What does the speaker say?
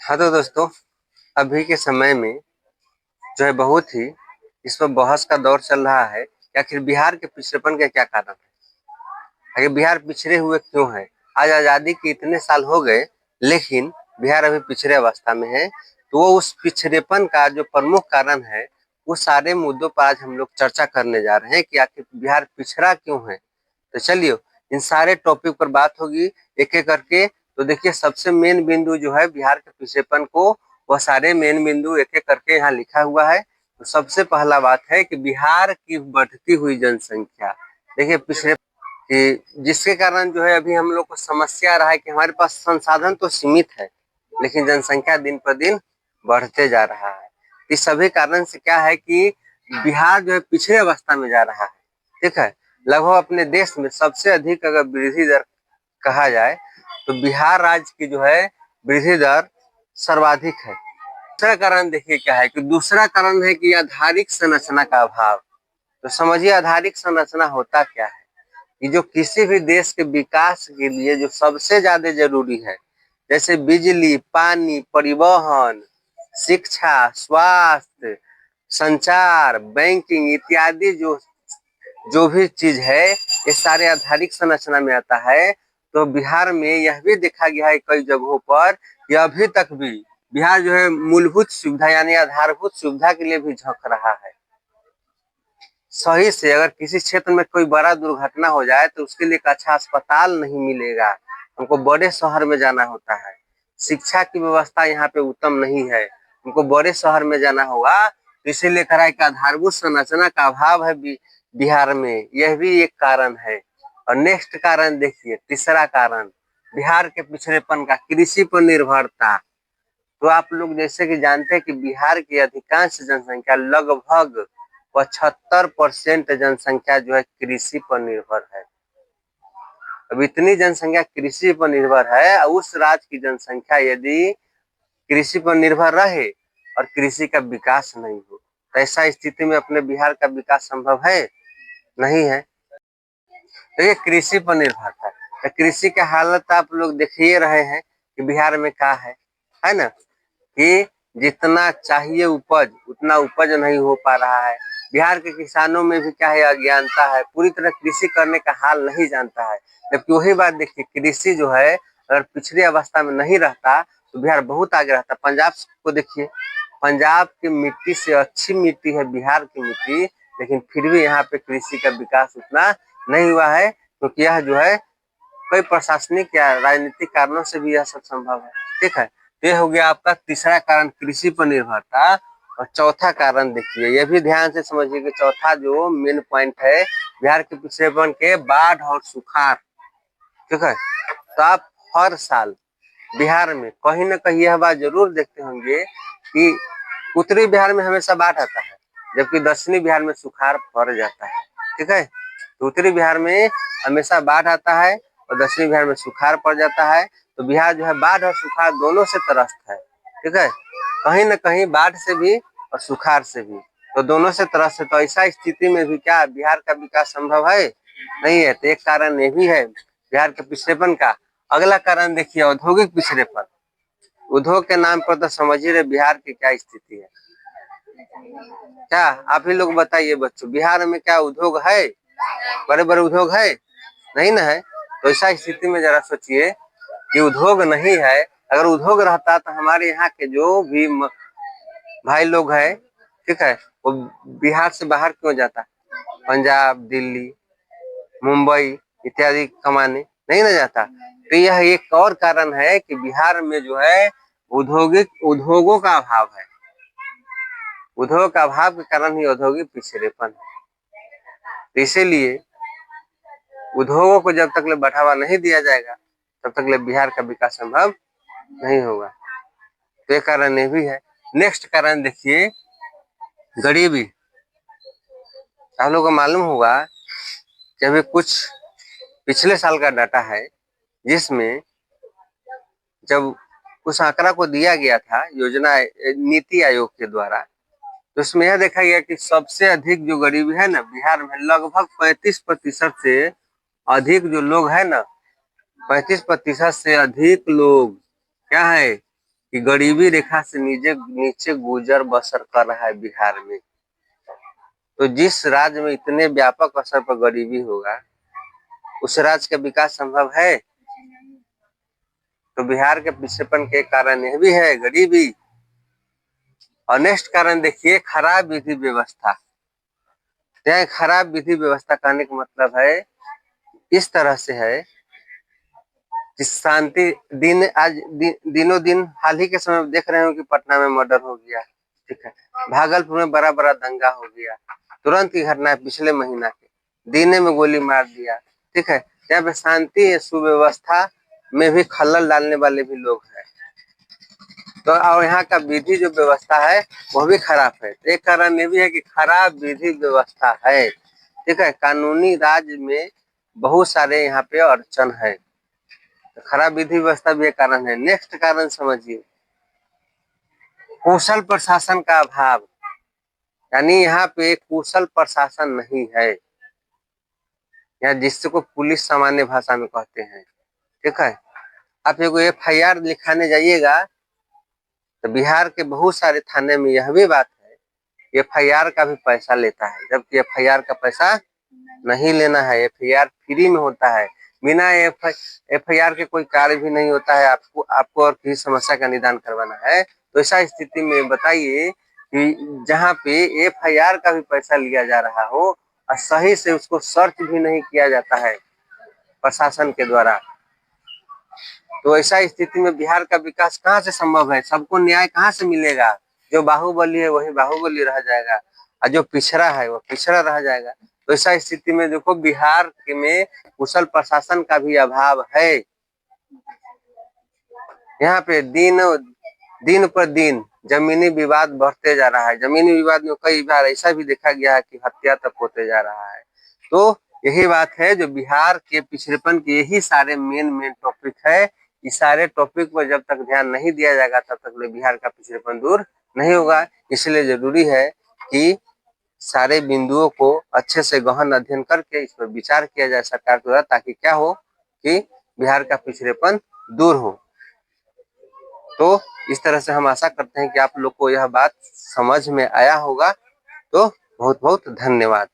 हाँ तो दोस्तों, अभी के समय में जो है बहुत ही इस पर बहस का दौर चल रहा है कि आखिर बिहार के पिछड़ेपन का क्या कारण है। आखिर बिहार पिछड़े हुए क्यों है। आज आज़ादी के इतने साल हो गए, लेकिन बिहार अभी पिछड़े अवस्था में है। तो वो उस पिछड़ेपन का जो प्रमुख कारण है, वो सारे मुद्दों पर आज हम लोग चर्चा करने जा रहे हैं कि आखिर बिहार पिछड़ा क्यों है। तो चलिए, इन सारे टॉपिक पर बात होगी एक एक करके। तो देखिए, सबसे मेन बिंदु जो है बिहार के पिछड़ेपन को, वह सारे मेन बिंदु एक एक करके यहाँ लिखा हुआ है। तो सबसे पहला बात है कि बिहार की बढ़ती हुई जनसंख्या। देखिए, पिछड़े कि जिसके कारण जो है अभी हम लोग को समस्या रहा है कि हमारे पास संसाधन तो सीमित है, लेकिन जनसंख्या दिन पर दिन बढ़ते जा रहा है। इस सभी कारण से क्या है कि बिहार जो है पिछड़े अवस्था में जा रहा है। ठीक है, लगभग अपने देश में सबसे अधिक अगर वृद्धि दर कहा जाए तो बिहार राज्य की जो है वृद्धि दर सर्वाधिक है। दूसरा कारण देखिए क्या है कि दूसरा कारण है कि आधारिक संरचना का अभाव। तो समझिए, आधारिक संरचना होता क्या है कि जो किसी भी देश के विकास के लिए जो सबसे ज्यादा जरूरी है, जैसे बिजली, पानी, परिवहन, शिक्षा, स्वास्थ्य, संचार, बैंकिंग इत्यादि जो जो भी चीज है, ये सारे आधारिक संरचना में आता है। तो बिहार में यह भी देखा गया है कई जगहों पर कि अभी तक भी बिहार जो है मूलभूत सुविधा यानी आधारभूत सुविधा के लिए भी झुक रहा है। सही से अगर किसी क्षेत्र में कोई बड़ा दुर्घटना हो जाए तो उसके लिए एक अच्छा अस्पताल नहीं मिलेगा, हमको बड़े शहर में जाना होता है। शिक्षा की व्यवस्था यहाँ पे उत्तम नहीं है, हमको बड़े शहर में जाना होगा। तो इसीलिए कह रहा है कि आधारभूत संरचना का अभाव है बिहार में, यह भी एक कारण है। और नेक्स्ट कारण देखिए, तीसरा कारण बिहार के पिछड़ेपन का कृषि पर निर्भरता। तो आप लोग जैसे कि जानते हैं कि बिहार की अधिकांश जनसंख्या लगभग 75% जनसंख्या जो है कृषि पर निर्भर है। अब इतनी जनसंख्या कृषि पर निर्भर है, उस राज्य की जनसंख्या यदि कृषि पर निर्भर रहे और कृषि का विकास नहीं हो, तो ऐसा स्थिति में अपने बिहार का विकास संभव है? नहीं है। तो ये कृषि पर निर्भर है। तो कृषि की हालत आप लोग देख ही रहे हैं कि बिहार में क्या है ना, कि जितना चाहिए उपज उतना उपज नहीं हो पा रहा है। बिहार के किसानों में भी क्या है, अज्ञानता है, पूरी तरह कृषि करने का हाल नहीं जानता है। जबकि वही बात देखिए, कृषि जो है अगर पिछड़ी अवस्था में नहीं रहता तो बिहार बहुत आगे रहता। पंजाब को देखिए, पंजाब की मिट्टी से अच्छी मिट्टी है बिहार की मिट्टी, लेकिन फिर भी यहाँ पे कृषि का विकास उतना नहीं हुआ है, क्योंकि यह जो है कई प्रशासनिक या राजनीतिक कारणों से भी यह सब संभव है। ठीक है, ये हो गया आपका तीसरा कारण, कृषि पर निर्भरता। और चौथा कारण देखिए, यह भी ध्यान से समझिए कि चौथा जो मेन पॉइंट है बिहार के पिछड़ेपन के, बाढ़ और सुखाड़। ठीक है, तो आप हर साल बिहार में कहीं ना कहीं यह बात जरूर देखते होंगे कि उत्तरी बिहार में हमेशा बाढ़ आता है, जबकि दक्षिणी बिहार में सुखाड़ पड़ जाता है। ठीक है, तो उत्तरी बिहार में हमेशा बाढ़ आता है और दक्षिणी बिहार में सुखाड़ पड़ जाता है। तो बिहार जो है बाढ़ और सुखाड़ दोनों से त्रस्त है। ठीक है, कहीं ना कहीं बाढ़ से भी और सुखाड़ से भी, तो दोनों से त्रस्त है। तो ऐसा स्थिति में भी क्या बिहार का विकास संभव है? नहीं है। तो एक कारण ये भी है बिहार के पिछड़ेपन का। अगला कारण देखिए, औद्योगिक पिछड़ेपन। उद्योग के नाम पर तो समझ ही रहे बिहार की क्या स्थिति है। क्या आप ही लोग बताइए बच्चों, बिहार में क्या उद्योग है? बड़े बड़े उद्योग है? नहीं ना है। तो ऐसा स्थिति में जरा सोचिए कि उद्योग नहीं है, अगर उद्योग रहता तो हमारे यहाँ के जो भी भाई लोग हैं, ठीक है, वो बिहार से बाहर क्यों जाता? पंजाब, दिल्ली, मुंबई इत्यादि कमाने नहीं ना जाता। तो यह एक और कारण है कि बिहार में जो है उद्योगों का अभाव है। उद्योग का अभाव के कारण ही औद्योगिक पिछड़ेपन है। तो इसीलिए उद्योगों को जब तक ले बढ़ावा नहीं दिया जाएगा तब तक ले बिहार का विकास संभव नहीं होगा। तो ये कारण ये भी है। नेक्स्ट कारण देखिए, गरीबी। आप लोगों को मालूम होगा कि अभी कुछ पिछले साल का डाटा है, जिसमें जब उस आंकड़ा को दिया गया था योजना नीति आयोग के द्वारा, तो उसमें यह देखा गया कि सबसे अधिक जो गरीबी है ना बिहार में, लगभग 35% से अधिक जो लोग है ना, 35% से अधिक लोग क्या है, कि गरीबी रेखा से नीचे नीचे गुजर बसर कर रहा है बिहार में। तो जिस राज्य में इतने व्यापक स्तर पर गरीबी होगा, उस राज्य का विकास संभव है? तो बिहार के पिछड़ेपन के कारण यह भी है गरीबी। और नेक्स्ट कारण देखिए, खराब विधि व्यवस्था। यहाँ खराब विधि व्यवस्था कहने का मतलब है इस तरह से है कि शांति दिन आज दिनों दिन हाल ही के समय में देख रहे हो कि पटना में मर्डर हो गया, ठीक है, भागलपुर में बड़ा बड़ा दंगा हो गया, तुरंत की घटना है पिछले महीना के, दीने में गोली मार दिया, ठीक है। यहाँ पे शांति सुव्यवस्था में भी खलल डालने वाले भी लोग हैं। तो और यहाँ का विधि जो व्यवस्था है वो भी खराब है। एक कारण ये भी है कि खराब विधि व्यवस्था है, ठीक है। कानूनी राज में बहुत सारे यहाँ पे अड़चन है, तो खराब विधि व्यवस्था भी एक कारण है। नेक्स्ट कारण समझिए, कुशल प्रशासन का अभाव, यानी यहाँ पे कुशल प्रशासन नहीं है, या जिसको पुलिस सामान्य भाषा में कहते हैं, ठीक है। आप एगो FIR लिखाने जाइएगा तो बिहार के बहुत सारे थाने में यह भी बात है, FIR का भी पैसा लेता है, जबकि FIR का पैसा नहीं लेना है। FIR फ्री में होता है, बिना FIR के कोई कार्य भी नहीं होता है। आपको और किसी समस्या का निदान करवाना है तो ऐसा स्थिति में बताइए कि जहाँ पे FIR का भी पैसा लिया जा रहा हो और सही से उसको सर्च भी नहीं किया जाता है प्रशासन के द्वारा, तो ऐसा स्थिति में बिहार का विकास कहाँ से संभव है? सबको न्याय कहाँ से मिलेगा? जो बाहुबली है वही बाहुबली रह जाएगा और जो पिछड़ा है वो पिछड़ा रह जाएगा। तो ऐसा स्थिति में देखो बिहार में कुशल प्रशासन का भी अभाव है। यहाँ पे दिन पर दिन जमीनी विवाद बढ़ते जा रहा है। जमीनी विवाद में कई बार ऐसा भी देखा गया है कि हत्या तक होते जा रहा है। तो यही बात है जो बिहार के पिछड़ेपन के यही सारे मेन टॉपिक है। इस सारे टॉपिक पर जब तक ध्यान नहीं दिया जाएगा तब तक बिहार का पिछड़ेपन दूर नहीं होगा। इसलिए जरूरी है कि सारे बिंदुओं को अच्छे से गहन अध्ययन करके इस पर विचार किया जाए सरकार द्वारा, ताकि क्या हो कि बिहार का पिछड़ेपन दूर हो। तो इस तरह से हम आशा करते हैं कि आप लोग को यह बात समझ में आया होगा। तो बहुत बहुत धन्यवाद।